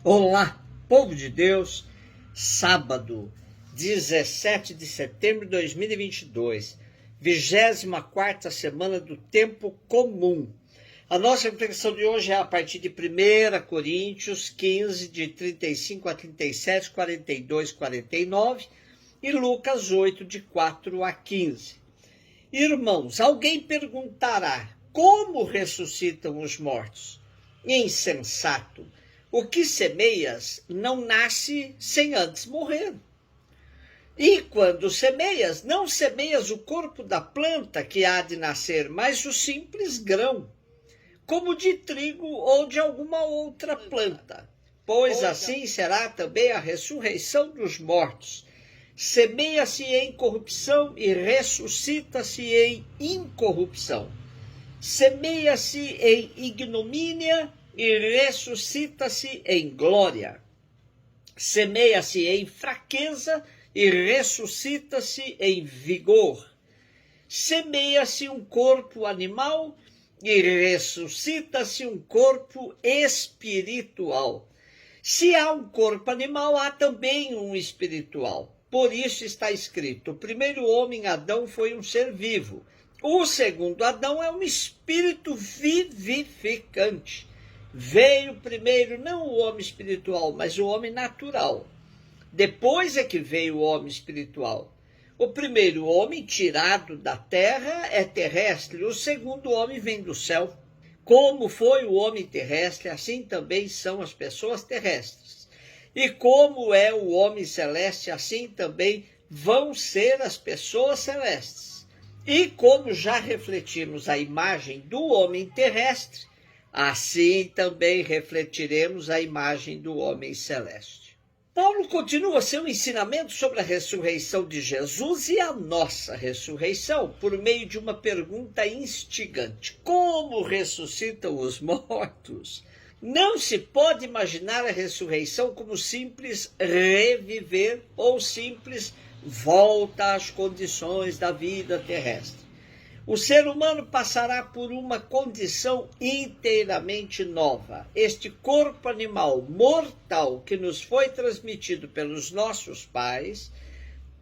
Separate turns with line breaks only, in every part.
Olá, povo de Deus, sábado, 17 de setembro de 2022, 24ª semana do tempo comum. A nossa reflexão de hoje é a partir de 1 Coríntios 15, de 35 a 37, 42, 49 e Lucas 8, de 4 a 15. Irmãos, alguém perguntará, como ressuscitam os mortos? Insensato! O que semeias não nasce sem antes morrer. E quando semeias, não semeias o corpo da planta que há de nascer, mas o simples grão, como de trigo ou de alguma outra planta. Pois assim será também a ressurreição dos mortos. Semeia-se em corrupção e ressuscita-se em incorrupção. Semeia-se em ignomínia e ressuscita-se em glória. Semeia-se em fraqueza e ressuscita-se em vigor. Semeia-se um corpo animal e ressuscita-se um corpo espiritual. Se há um corpo animal, há também um espiritual. Por isso está escrito: o primeiro homem, Adão, foi um ser vivo. O segundo Adão é um espírito vivificante. Veio primeiro não o homem espiritual, mas o homem natural. Depois é que veio o homem espiritual. O primeiro homem tirado da terra é terrestre, o segundo homem vem do céu. Como foi o homem terrestre, assim também são as pessoas terrestres. E como é o homem celeste, assim também vão ser as pessoas celestes. E como já refletimos a imagem do homem terrestre, assim também refletiremos a imagem do homem celeste. Paulo continua seu ensinamento sobre a ressurreição de Jesus e a nossa ressurreição por meio de uma pergunta instigante: como ressuscitam os mortos? Não se pode imaginar a ressurreição como simples reviver ou simples volta às condições da vida terrestre. O ser humano passará por uma condição inteiramente nova. Este corpo animal mortal que nos foi transmitido pelos nossos pais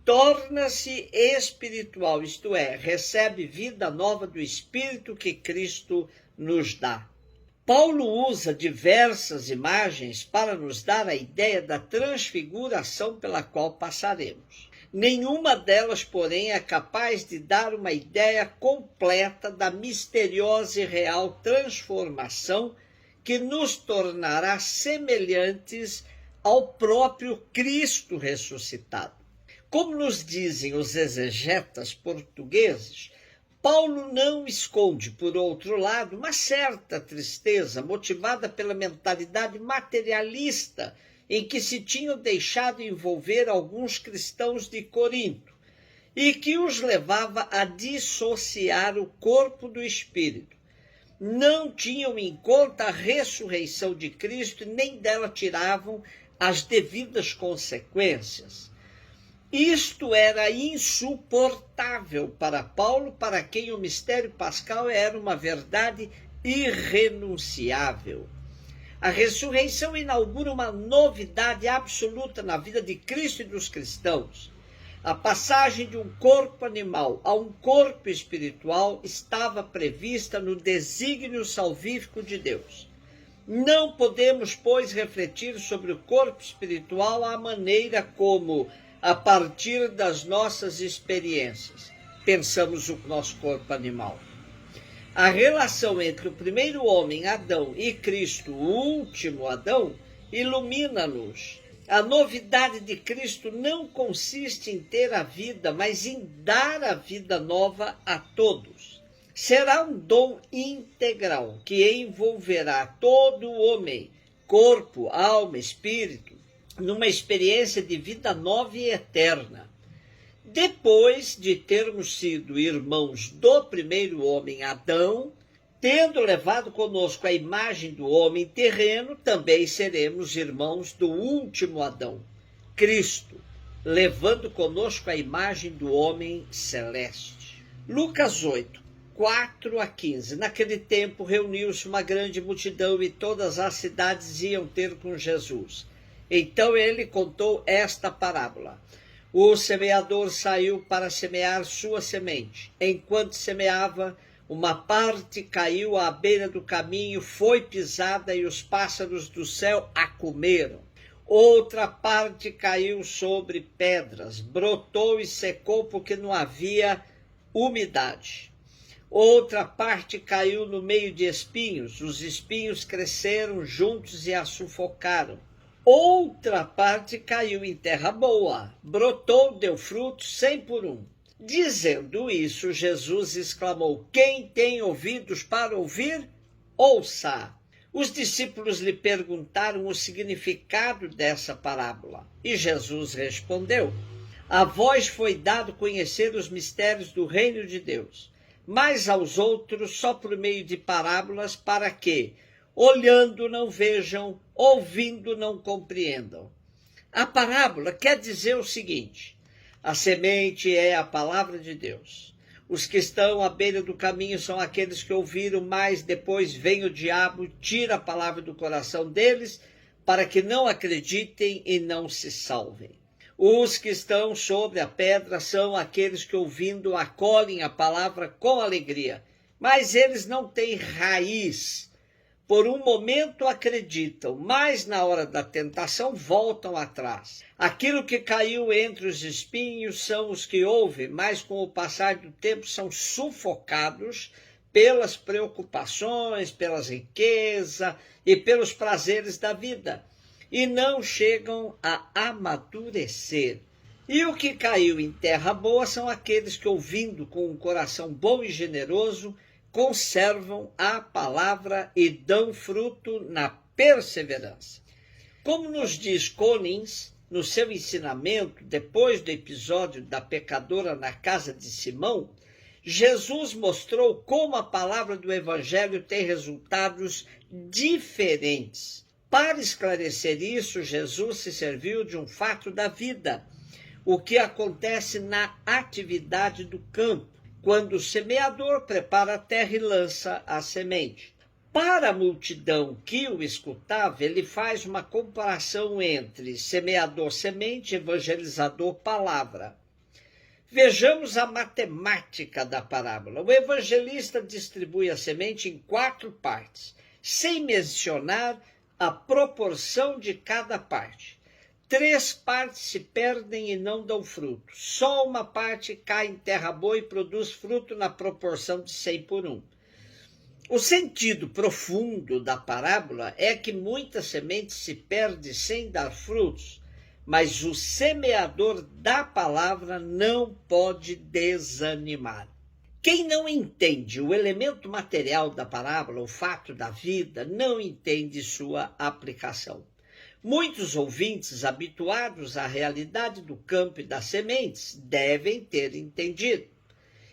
torna-se espiritual, isto é, recebe vida nova do Espírito que Cristo nos dá. Paulo usa diversas imagens para nos dar a ideia da transfiguração pela qual passaremos. Nenhuma delas, porém, é capaz de dar uma ideia completa da misteriosa e real transformação que nos tornará semelhantes ao próprio Cristo ressuscitado. Como nos dizem os exegetas portugueses, Paulo não esconde, por outro lado, uma certa tristeza motivada pela mentalidade materialista em que se tinham deixado envolver alguns cristãos de Corinto e que os levava a dissociar o corpo do espírito. Não tinham em conta a ressurreição de Cristo e nem dela tiravam as devidas consequências. Isto era insuportável para Paulo, para quem o mistério pascal era uma verdade irrenunciável. A ressurreição inaugura uma novidade absoluta na vida de Cristo e dos cristãos. A passagem de um corpo animal a um corpo espiritual estava prevista no desígnio salvífico de Deus. Não podemos, pois, refletir sobre o corpo espiritual à maneira como, a partir das nossas experiências, pensamos o nosso corpo animal. A relação entre o primeiro homem, Adão, e Cristo, o último Adão, ilumina-nos. A novidade de Cristo não consiste em ter a vida, mas em dar a vida nova a todos. Será um dom integral que envolverá todo o homem, corpo, alma, espírito, numa experiência de vida nova e eterna. Depois de termos sido irmãos do primeiro homem, Adão, tendo levado conosco a imagem do homem terreno, também seremos irmãos do último Adão, Cristo, levando conosco a imagem do homem celeste. Lucas 8, 4 a 15. Naquele tempo reuniu-se uma grande multidão e todas as cidades iam ter com Jesus. Então ele contou esta parábola. O semeador saiu para semear sua semente. Enquanto semeava, uma parte caiu à beira do caminho, foi pisada e os pássaros do céu a comeram. Outra parte caiu sobre pedras, brotou e secou porque não havia umidade. Outra parte caiu no meio de espinhos, os espinhos cresceram juntos e a sufocaram. Outra parte caiu em terra boa, brotou, deu fruto 100 por 1. Dizendo isso, Jesus exclamou: quem tem ouvidos para ouvir, ouça. Os discípulos lhe perguntaram o significado dessa parábola. E Jesus respondeu: a vós foi dado conhecer os mistérios do reino de Deus, mas aos outros só por meio de parábolas, para que, olhando, não vejam, ouvindo, não compreendam. A parábola quer dizer o seguinte: a semente é a palavra de Deus. Os que estão à beira do caminho são aqueles que ouviram, mas depois vem o diabo, tira a palavra do coração deles, para que não acreditem e não se salvem. Os que estão sobre a pedra são aqueles que, ouvindo, acolhem a palavra com alegria, mas eles não têm raiz. Por um momento acreditam, mas na hora da tentação voltam atrás. Aquilo que caiu entre os espinhos são os que ouvem, mas com o passar do tempo são sufocados pelas preocupações, pelas riquezas e pelos prazeres da vida, e não chegam a amadurecer. E o que caiu em terra boa são aqueles que, ouvindo com um coração bom e generoso, conservam a palavra e dão fruto na perseverança. Como nos diz Collins, no seu ensinamento, depois do episódio da pecadora na casa de Simão, Jesus mostrou como a palavra do Evangelho tem resultados diferentes. Para esclarecer isso, Jesus se serviu de um fato da vida, o que acontece na atividade do campo, quando o semeador prepara a terra e lança a semente. Para a multidão que o escutava, ele faz uma comparação entre semeador-semente e evangelizador-palavra. Vejamos a matemática da parábola. O evangelista distribui a semente em 4 partes, sem mencionar a proporção de cada parte. 3 partes se perdem e não dão fruto. Só uma parte cai em terra boa e produz fruto na proporção de 100 por 1. O sentido profundo da parábola é que muita semente se perde sem dar frutos, mas o semeador da palavra não pode desanimar. Quem não entende o elemento material da parábola, o fato da vida, não entende sua aplicação. Muitos ouvintes habituados à realidade do campo e das sementes devem ter entendido.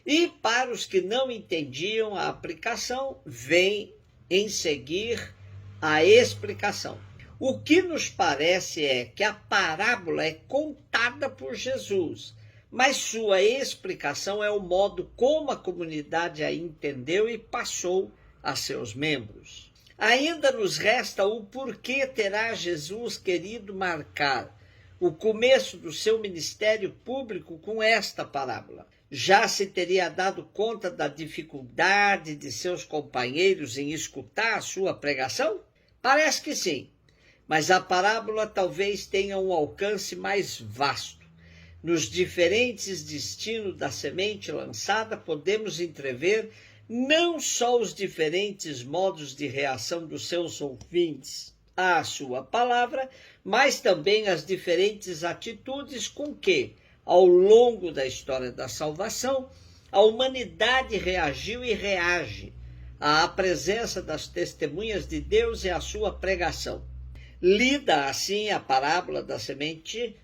E para os que não entendiam a aplicação, vem em seguir a explicação. O que nos parece é que a parábola é contada por Jesus, mas sua explicação é o modo como a comunidade a entendeu e passou a seus membros. Ainda nos resta o porquê terá Jesus querido marcar o começo do seu ministério público com esta parábola. Já se teria dado conta da dificuldade de seus companheiros em escutar a sua pregação? Parece que sim, mas a parábola talvez tenha um alcance mais vasto. Nos diferentes destinos da semente lançada, podemos entrever não só os diferentes modos de reação dos seus ouvintes à sua palavra, mas também as diferentes atitudes com que, ao longo da história da salvação, a humanidade reagiu e reage à presença das testemunhas de Deus e à sua pregação. Lida assim a parábola da semente,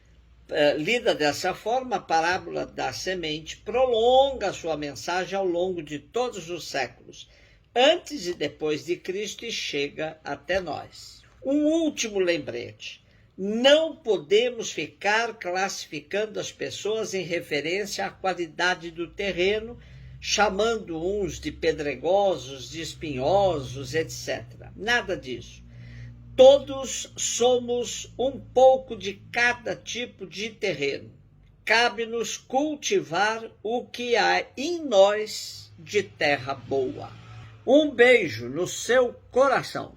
lida dessa forma, a parábola da semente prolonga a sua mensagem ao longo de todos os séculos, antes e depois de Cristo, e chega até nós. Um último lembrete: não podemos ficar classificando as pessoas em referência à qualidade do terreno, chamando uns de pedregosos, de espinhosos, etc. Nada disso. Todos somos um pouco de cada tipo de terreno. Cabe-nos cultivar o que há em nós de terra boa. Um beijo no seu coração.